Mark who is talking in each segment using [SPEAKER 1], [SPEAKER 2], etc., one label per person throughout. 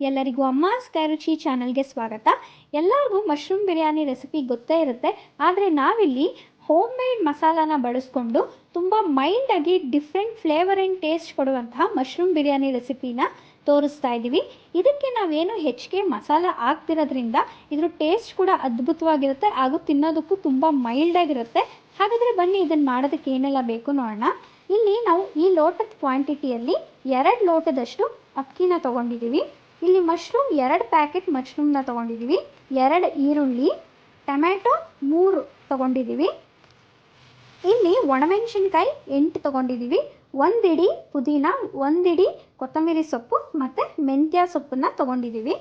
[SPEAKER 1] ಎಲ್ಲರಿಗೂ ಅಮ್ಮಾಸ್ ಕೈರುಚಿ ಚಾನಲ್ಗೆ ಸ್ವಾಗತ. ಎಲ್ಲರಿಗೂ ಮಶ್ರೂಮ್ ಬಿರಿಯಾನಿ ರೆಸಿಪಿ ಗೊತ್ತೇ ಇರುತ್ತೆ, ಆದರೆ ನಾವಿಲ್ಲಿ ಹೋಮ್ ಮೇಡ್ ಮಸಾಲಾನ ಬಳಸ್ಕೊಂಡು ತುಂಬ ಮೈಲ್ಡಾಗಿ ಡಿಫ್ರೆಂಟ್ ಫ್ಲೇವರ್ ಆ್ಯಂಡ್ ಟೇಸ್ಟ್ ಕೊಡುವಂತಹ ಮಶ್ರೂಮ್ ಬಿರಿಯಾನಿ ರೆಸಿಪಿನ ತೋರಿಸ್ತಾ ಇದ್ದೀವಿ. ಇದಕ್ಕೆ ನಾವೇನು ಹೆಚ್ಚಿಗೆ ಮಸಾಲ ಹಾಕ್ತಿರೋದ್ರಿಂದ ಇದ್ರ ಟೇಸ್ಟ್ ಕೂಡ ಅದ್ಭುತವಾಗಿರುತ್ತೆ ಹಾಗೂ ತಿನ್ನೋದಕ್ಕೂ ತುಂಬ ಮೈಲ್ಡಾಗಿರುತ್ತೆ. ಹಾಗಾದರೆ ಬನ್ನಿ ಇದನ್ನು ಮಾಡೋದಕ್ಕೆ ಏನೆಲ್ಲ ಬೇಕು ನೋಡೋಣ. ಇಲ್ಲಿ ನಾವು ಈ ಲೋಟದ ಕ್ವಾಂಟಿಟಿಯಲ್ಲಿ 2 ಲೋಟದಷ್ಟು ಅಕ್ಕಿನ ತೊಗೊಂಡಿದ್ದೀವಿ. ಇಲ್ಲಿ ಮಶ್ರೂಮ್ 2 ಪ್ಯಾಕೆಟ್ ಮಶ್ರೂಮ್ನ ತೊಗೊಂಡಿದ್ದೀವಿ. 2 ಈರುಳ್ಳಿ, ಟೊಮ್ಯಾಟೊ 3 ತೊಗೊಂಡಿದ್ದೀವಿ. ಇಲ್ಲಿ ಒಣಮೆಣಸಿನ್ಕಾಯಿ 8 ತೊಗೊಂಡಿದ್ದೀವಿ. 1 ಇಡಿ ಪುದೀನ, 1 ಇಡಿ ಕೊತ್ತಂಬರಿ ಸೊಪ್ಪು ಮತ್ತು ಮೆಂತ್ಯ ಸೊಪ್ಪನ್ನು ತೊಗೊಂಡಿದ್ದೀವಿ.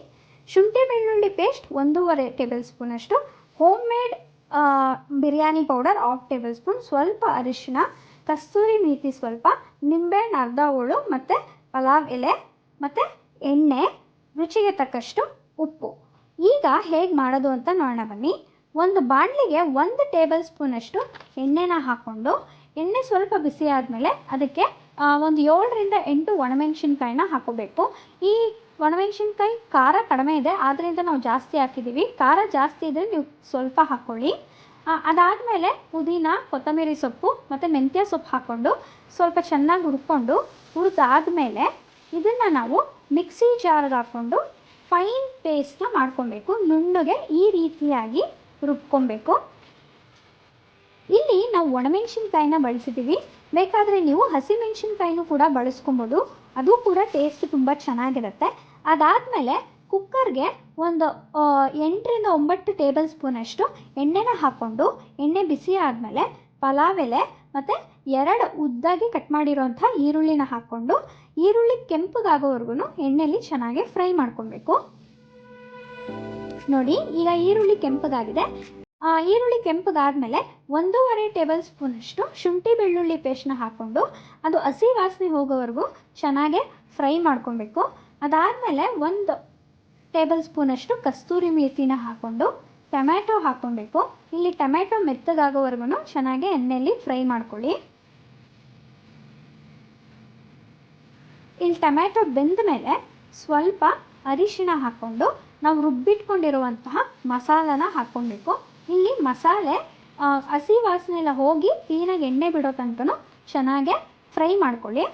[SPEAKER 1] ಶುಂಠಿ ಬೆಳ್ಳುಳ್ಳಿ ಪೇಸ್ಟ್ 1.5 ಟೇಬಲ್ ಸ್ಪೂನಷ್ಟು, home made biryani powder 1/2 table spoon, ಸ್ವಲ್ಪ ಅರಿಶಿನ, ಕಸ್ತೂರಿ ಮೇಥಿ ಸ್ವಲ್ಪ, ನಿಂಬೆಹಣ್ಣು ಅರ್ಧ ಹೋಳು ಮತ್ತು ಪಲಾವ್ ಎಲೆ ಮತ್ತು ಎಣ್ಣೆ, ರುಚಿಗೆ ತಕ್ಕಷ್ಟು ಉಪ್ಪು. ಈಗ ಹೇಗೆ ಮಾಡೋದು ಅಂತ ನೋಡೋಣ ಬನ್ನಿ. ಒಂದು ಬಾಣಲಿಗೆ 1 ಟೇಬಲ್ ಸ್ಪೂನಷ್ಟು ಎಣ್ಣೆನ ಹಾಕ್ಕೊಂಡು, ಎಣ್ಣೆ ಸ್ವಲ್ಪ ಬಿಸಿ ಆದಮೇಲೆ ಅದಕ್ಕೆ ಒಂದು 7ರಿಂದ 8 ಒಣಮೆಣಸಿನ್ಕಾಯಿನ ಹಾಕೋಬೇಕು. ಈ ಒಣಮೆಣಸಿನ್ಕಾಯಿ ಖಾರ ಕಡಿಮೆ ಇದೆ, ಆದ್ದರಿಂದ ನಾವು ಜಾಸ್ತಿ ಹಾಕಿದ್ದೀವಿ. ಖಾರ ಜಾಸ್ತಿ ಇದ್ದರೆ ನೀವು ಸ್ವಲ್ಪ ಹಾಕ್ಕೊಳ್ಳಿ. ಅದಾದಮೇಲೆ ಪುದೀನ, ಕೊತ್ತಂಬರಿ ಸೊಪ್ಪು ಮತ್ತು ಮೆಂತ್ಯ ಸೊಪ್ಪು ಹಾಕ್ಕೊಂಡು ಸ್ವಲ್ಪ ಚೆನ್ನಾಗಿ ಹುರಿದಾದಮೇಲೆ ಇದನ್ನು ನಾವು ಮಿಕ್ಸಿ ಜಾರ್ಗೆ ಹಾಕ್ಕೊಂಡು ಫೈನ್ ಪೇಸ್ಟ್ನ ಮಾಡ್ಕೊಬೇಕು. ನುಣ್ಣಗೆ ಈ ರೀತಿಯಾಗಿ ರುಬ್ಕೊಬೇಕು. ಇಲ್ಲಿ ನಾವು ಒಣಮೆಣಸಿನ್ಕಾಯಿನ ಬಳಸಿದ್ದೀವಿ, ಬೇಕಾದರೆ ನೀವು ಹಸಿಮೆಣಸಿನ್ಕಾಯಿನೂ ಕೂಡ ಬಳಸ್ಕೊಬೋದು, ಅದು ಕೂಡ ಟೇಸ್ಟ್ ತುಂಬ ಚೆನ್ನಾಗಿರುತ್ತೆ. ಅದಾದಮೇಲೆ ಕುಕ್ಕರ್ಗೆ ಒಂದು 8ರಿಂದ 9 ಟೇಬಲ್ ಸ್ಪೂನಷ್ಟು ಎಣ್ಣೆನ ಹಾಕ್ಕೊಂಡು, ಎಣ್ಣೆ ಬಿಸಿ ಆದಮೇಲೆ ಪಲಾವ್ ಎಲೆ ಮತ್ತು 2 ಉದ್ದಾಗಿ ಕಟ್ ಮಾಡಿರೋಂಥ ಈರುಳ್ಳಿನ ಹಾಕ್ಕೊಂಡು, ಈರುಳ್ಳಿ ಕೆಂಪಗಾಗೋವರೆಗೂ ಎಣ್ಣೆಯಲ್ಲಿ ಚೆನ್ನಾಗಿ ಫ್ರೈ ಮಾಡ್ಕೊಬೇಕು. ನೋಡಿ, ಈಗ ಈರುಳ್ಳಿ ಕೆಂಪಗಾಗಿದೆ. ಈರುಳ್ಳಿ ಕೆಂಪಗಾದಮೇಲೆ 1.5 ಟೇಬಲ್ ಸ್ಪೂನಷ್ಟು ಶುಂಠಿ ಬೆಳ್ಳುಳ್ಳಿ ಪೇಸ್ಟ್ನ ಹಾಕ್ಕೊಂಡು ಅದು ಹಸಿ ವಾಸನೆ ಹೋಗೋವರೆಗೂ ಚೆನ್ನಾಗೆ ಫ್ರೈ ಮಾಡ್ಕೊಬೇಕು. ಅದಾದಮೇಲೆ 1 ಟೇಬಲ್ ಸ್ಪೂನಷ್ಟು ಕಸ್ತೂರಿ ಮೇಥಿನ ಹಾಕ್ಕೊಂಡು ಟೊಮ್ಯಾಟೊ ಹಾಕ್ಕೊಬೇಕು. ಇಲ್ಲಿ ಟೊಮ್ಯಾಟೊ ಮೆತ್ತಗಾಗೋವರೆಗೂ ಚೆನ್ನಾಗಿ ಎಣ್ಣೆಯಲ್ಲಿ ಫ್ರೈ ಮಾಡ್ಕೊಳ್ಳಿ. ಇಲ್ಲಿ ಟೊಮ್ಯಾಟೊ ಬೆಂದ ಮೇಲೆ ಸ್ವಲ್ಪ ಅರಿಶಿಣ ಹಾಕ್ಕೊಂಡು ನಾವು ರುಬ್ಬಿಟ್ಕೊಂಡಿರುವಂತಹ ಮಸಾಲಾನ ಹಾಕ್ಕೊಬೇಕು. ಇಲ್ಲಿ ಮಸಾಲೆ ಹಸಿ ವಾಸನೆ ಎಲ್ಲ ಹೋಗಿ ಕ್ಲೀನಾಗಿ ಎಣ್ಣೆ ಬಿಡೋ ತನಕ ಚೆನ್ನಾಗೆ ಫ್ರೈ ಮಾಡ್ಕೊಳ್ಳಿ.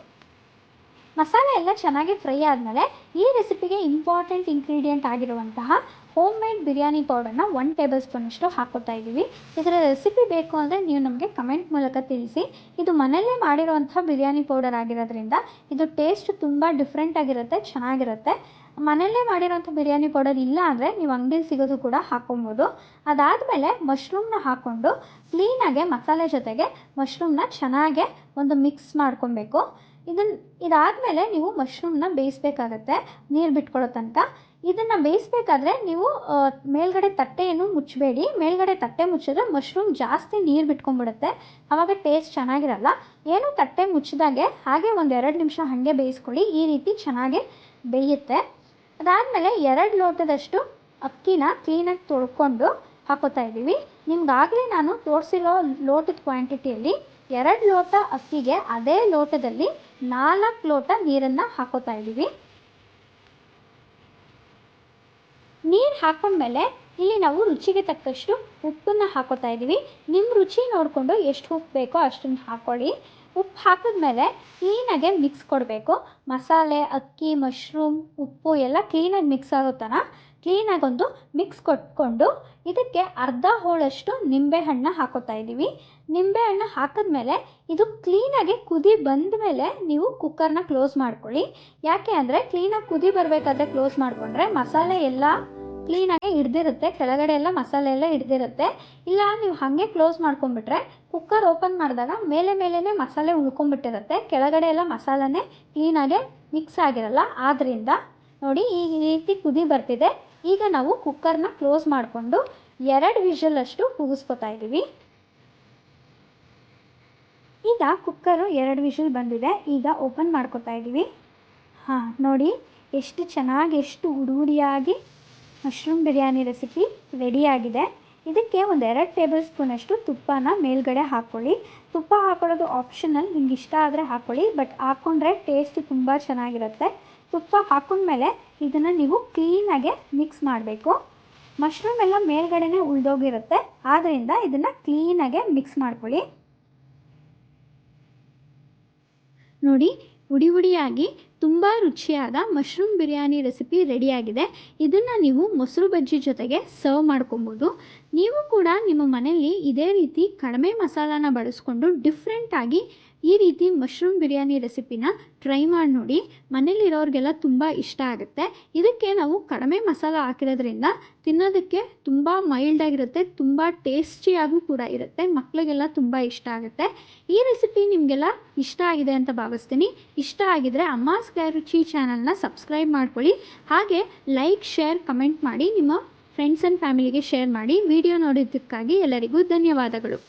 [SPEAKER 1] ಮಸಾಲೆ ಎಲ್ಲ ಚೆನ್ನಾಗಿ ಫ್ರೈ ಆದಮೇಲೆ ಈ ರೆಸಿಪಿಗೆ ಇಂಪಾರ್ಟೆಂಟ್ ಇಂಗ್ರೀಡಿಯೆಂಟ್ ಆಗಿರುವಂತಹ ಹೋಮ್ ಮೇಡ್ ಬಿರಿಯಾನಿ ಪೌಡರ್ನ 1 ಟೇಬಲ್ ಸ್ಪೂನಷ್ಟು ಹಾಕೋತಾ ಇದ್ದೀವಿ. ಇದರ ರೆಸಿಪಿ ಬೇಕು ಅಂದರೆ ನೀವು ನಮಗೆ ಕಮೆಂಟ್ ಮೂಲಕ ತಿಳಿಸಿ. ಇದು ಮನೆಯಲ್ಲೇ ಮಾಡಿರುವಂಥ ಬಿರಿಯಾನಿ ಪೌಡರ್ ಆಗಿರೋದ್ರಿಂದ ಇದು ಟೇಸ್ಟ್ ತುಂಬ ಡಿಫ್ರೆಂಟ್ ಆಗಿರುತ್ತೆ, ಚೆನ್ನಾಗಿರುತ್ತೆ. ಮನೆಯಲ್ಲೇ ಮಾಡಿರೋಂಥ ಬಿರಿಯಾನಿ ಪೌಡರ್ ಇಲ್ಲ ಅಂದರೆ ನೀವು ಅಂಗಡಿಲಿ ಸಿಗೋದು ಕೂಡ ಹಾಕ್ಕೊಬೋದು. ಅದಾದಮೇಲೆ ಮಶ್ರೂಮ್ನ ಹಾಕ್ಕೊಂಡು ಕ್ಲೀನಾಗೆ ಮಸಾಲೆ ಜೊತೆಗೆ ಮಶ್ರೂಮ್ನ ಚೆನ್ನಾಗೆ ಒಂದು ಮಿಕ್ಸ್ ಮಾಡ್ಕೊಬೇಕು. ಇದಾದಮೇಲೆ ನೀವು ಮಶ್ರೂಮ್ನ ಬೇಯಿಸ್ಬೇಕಾಗತ್ತೆ ನೀರು ಬಿಟ್ಕೊಳ್ಳೋ ತನಕ. ಇದನ್ನು ಬೇಯಿಸ್ಬೇಕಾದ್ರೆ ನೀವು ಮೇಲ್ಗಡೆ ತಟ್ಟೆಯನ್ನು ಮುಚ್ಚಬೇಡಿ. ಮೇಲ್ಗಡೆ ತಟ್ಟೆ ಮುಚ್ಚಿದ್ರೆ ಮಶ್ರೂಮ್ ಜಾಸ್ತಿ ನೀರು ಬಿಟ್ಕೊಂಡ್ಬಿಡುತ್ತೆ, ಆವಾಗ ಟೇಸ್ಟ್ ಚೆನ್ನಾಗಿರಲ್ಲ. ಏನು ತಟ್ಟೆ ಮುಚ್ಚಿದಾಗೆ ಹಾಗೆ ಒಂದು 2 ನಿಮಿಷ ಹಾಗೆ ಬೇಯಿಸ್ಕೊಳ್ಳಿ, ಈ ರೀತಿ ಚೆನ್ನಾಗಿ ಬೇಯುತ್ತೆ. ಅದಾದಮೇಲೆ 2 ಲೋಟದಷ್ಟು ಅಕ್ಕಿನ ಕ್ಲೀನಾಗಿ ತೊಳ್ಕೊಂಡು ಹಾಕೋತಾ ಇದ್ದೀವಿ. ನಿಮ್ಗಾಗಲೇ ನಾನು ತೋರಿಸಿರೋ ಲೋಟದ ಕ್ವಾಂಟಿಟಿಯಲ್ಲಿ 2 ಲೋಟ ಅಕ್ಕಿಗೆ ಅದೇ ಲೋಟದಲ್ಲಿ 4 ಲೋಟ ನೀರನ್ನು ಹಾಕೋತಾ ಇದ್ದೀವಿ. ನೀರು ಹಾಕೊಂಡ್ಮೇಲೆ ಇಲ್ಲಿ ನಾವು ರುಚಿಗೆ ತಕ್ಕಷ್ಟು ಉಪ್ಪನ್ನು ಹಾಕೋತಾ ಇದ್ದೀವಿ. ನಿಮ್ಮ ರುಚಿ ನೋಡಿಕೊಂಡು ಎಷ್ಟು ಉಪ್ಪು ಬೇಕೋ ಅಷ್ಟನ್ನು ಹಾಕ್ಕೊಳ್ಳಿ. ಉಪ್ಪು ಹಾಕಿದ್ಮೇಲೆ ಕ್ಲೀನಾಗೆ ಮಿಕ್ಸ್ ಕೊಡಬೇಕು. ಮಸಾಲೆ, ಅಕ್ಕಿ, ಮಶ್ರೂಮ್, ಉಪ್ಪು ಎಲ್ಲ ಕ್ಲೀನಾಗಿ ಮಿಕ್ಸ್ ಆಗೋ ಥರ ಕ್ಲೀನಾಗಿ ಒಂದು ಮಿಕ್ಸ್ ಕೊಟ್ಕೊಂಡು ಇದಕ್ಕೆ ಅರ್ಧ ಹೋಳಷ್ಟು ನಿಂಬೆಹಣ್ಣು ಹಾಕೋತಾ ಇದ್ದೀವಿ. ನಿಂಬೆಹಣ್ಣು ಹಾಕಿದ್ಮೇಲೆ ಇದು ಕ್ಲೀನಾಗಿ ಕುದಿ ಬಂದ ಮೇಲೆ ನೀವು ಕುಕ್ಕರ್ನ ಕ್ಲೋಸ್ ಮಾಡ್ಕೊಳ್ಳಿ. ಯಾಕೆ ಅಂದರೆ ಕ್ಲೀನಾಗಿ ಕುದಿ ಬರಬೇಕಾದ್ರೆ ಕ್ಲೋಸ್ ಮಾಡಿಕೊಂಡ್ರೆ ಮಸಾಲೆ ಎಲ್ಲ ಕ್ಲೀನಾಗಿ ಹಿಡ್ದಿರುತ್ತೆ, ಕೆಳಗಡೆ ಎಲ್ಲ ಮಸಾಲೆ ಎಲ್ಲ ಹಿಡ್ದಿರುತ್ತೆ. ಇಲ್ಲ ನೀವು ಹಾಗೆ ಕ್ಲೋಸ್ ಮಾಡ್ಕೊಂಡ್ಬಿಟ್ರೆ ಕುಕ್ಕರ್ ಓಪನ್ ಮಾಡಿದಾಗ ಮೇಲೇ ಮಸಾಲೆ ಉಳ್ಕೊಂಡ್ಬಿಟ್ಟಿರುತ್ತೆ, ಕೆಳಗಡೆ ಎಲ್ಲ ಮಸಾಲನೇ ಕ್ಲೀನಾಗೆ ಮಿಕ್ಸ್ ಆಗಿರಲ್ಲ. ಆದ್ದರಿಂದ ನೋಡಿ, ಈ ರೀತಿ ಕುದಿ ಬರ್ತಿದೆ. ಈಗ ನಾವು ಕುಕ್ಕರ್ನ ಕ್ಲೋಸ್ ಮಾಡಿಕೊಂಡು 2 ವಿಷಲಷ್ಟು ಕೂಗಿಸ್ಕೊತಾ ಇದ್ದೀವಿ. ಈಗ ಕುಕ್ಕರು 2 ವಿಷಲ್ ಬಂದಿದೆ. ಈಗ ಓಪನ್ ಮಾಡ್ಕೊತಾ ಇದ್ದೀವಿ. ನೋಡಿ ಎಷ್ಟು ಚೆನ್ನಾಗಿ, ಎಷ್ಟು ಹುಡಿಯಾಗಿ ಮಶ್ರೂಮ್ ಬಿರಿಯಾನಿ ರೆಸಿಪಿ ರೆಡಿಯಾಗಿದೆ. ಇದಕ್ಕೆ ಒಂದು 2 ಟೇಬಲ್ ಸ್ಪೂನಷ್ಟು ತುಪ್ಪನ ಮೇಲ್ಗಡೆ ಹಾಕ್ಕೊಳ್ಳಿ. ತುಪ್ಪ ಹಾಕೊಳ್ಳೋದು ಆಪ್ಷನಲ್, ನಿಮ್ಗೆ ಇಷ್ಟ ಆದರೆ ಹಾಕ್ಕೊಳ್ಳಿ, ಬಟ್ ಹಾಕ್ಕೊಂಡ್ರೆ ಟೇಸ್ಟ್ ತುಂಬ ಚೆನ್ನಾಗಿರುತ್ತೆ. ತುಪ್ಪ ಹಾಕೊಂಡ್ಮೇಲೆ ಇದನ್ನು ನೀವು ಕ್ಲೀನಾಗೆ ಮಿಕ್ಸ್ ಮಾಡಬೇಕು. ಮಶ್ರೂಮ್ ಎಲ್ಲ ಮೇಲ್ಗಡೆನೇ ಉಳ್ದೋಗಿರುತ್ತೆ, ಆದ್ದರಿಂದ ಇದನ್ನು ಕ್ಲೀನಾಗೆ ಮಿಕ್ಸ್ ಮಾಡ್ಕೊಳ್ಳಿ. ನೋಡಿ, ಹುಡಿಯಾಗಿ ತುಂಬ ರುಚಿಯಾದ ಮಶ್ರೂಮ್ ಬಿರಿಯಾನಿ ರೆಸಿಪಿ ರೆಡಿಯಾಗಿದೆ. ಇದನ್ನು ನೀವು ಮೊಸರು ಬಜ್ಜಿ ಜೊತೆಗೆ ಸರ್ವ್ ಮಾಡ್ಕೊಬೋದು. ನೀವು ಕೂಡ ನಿಮ್ಮ ಮನೆಯಲ್ಲಿ ಇದೇ ರೀತಿ ಕಡಿಮೆ ಮಸಾಲಾನ ಬಳಸ್ಕೊಂಡು ಡಿಫ್ರೆಂಟಾಗಿ ಈ ರೀತಿ ಮಶ್ರೂಮ್ ಬಿರಿಯಾನಿ ರೆಸಿಪಿನ ಟ್ರೈ ಮಾಡಿ ನೋಡಿ. ಮನೇಲಿರೋರಿಗೆಲ್ಲ ತುಂಬ ಇಷ್ಟ ಆಗುತ್ತೆ. ಇದಕ್ಕೆ ನಾವು ಕಡಿಮೆ ಮಸಾಲ ಹಾಕಿರೋದ್ರಿಂದ ತಿನ್ನೋದಕ್ಕೆ ತುಂಬ ಮೈಲ್ಡಾಗಿರುತ್ತೆ, ತುಂಬ ಟೇಸ್ಟಿಯಾಗೂ ಕೂಡ ಇರುತ್ತೆ. ಮಕ್ಕಳಿಗೆಲ್ಲ ತುಂಬ ಇಷ್ಟ ಆಗುತ್ತೆ. ಈ ರೆಸಿಪಿ ನಿಮಗೆಲ್ಲ ಇಷ್ಟ ಆಗಿದೆ ಅಂತ ಭಾವಿಸ್ತೀನಿ. ಇಷ್ಟ ಆಗಿದರೆ ಅಮ್ಮಾಸ್ ಕೈ ರುಚಿ ಚಾನಲ್ನ ಸಬ್ಸ್ಕ್ರೈಬ್ ಮಾಡ್ಕೊಳ್ಳಿ. ಹಾಗೆ ಲೈಕ್, ಶೇರ್, ಕಮೆಂಟ್ ಮಾಡಿ ನಿಮ್ಮ ಫ್ರೆಂಡ್ಸ್ ಆ್ಯಂಡ್ ಫ್ಯಾಮಿಲಿಗೆ ಶೇರ್ ಮಾಡಿ. ವಿಡಿಯೋ ನೋಡಿದ್ದಕ್ಕಾಗಿ ಎಲ್ಲರಿಗೂ ಧನ್ಯವಾದಗಳು.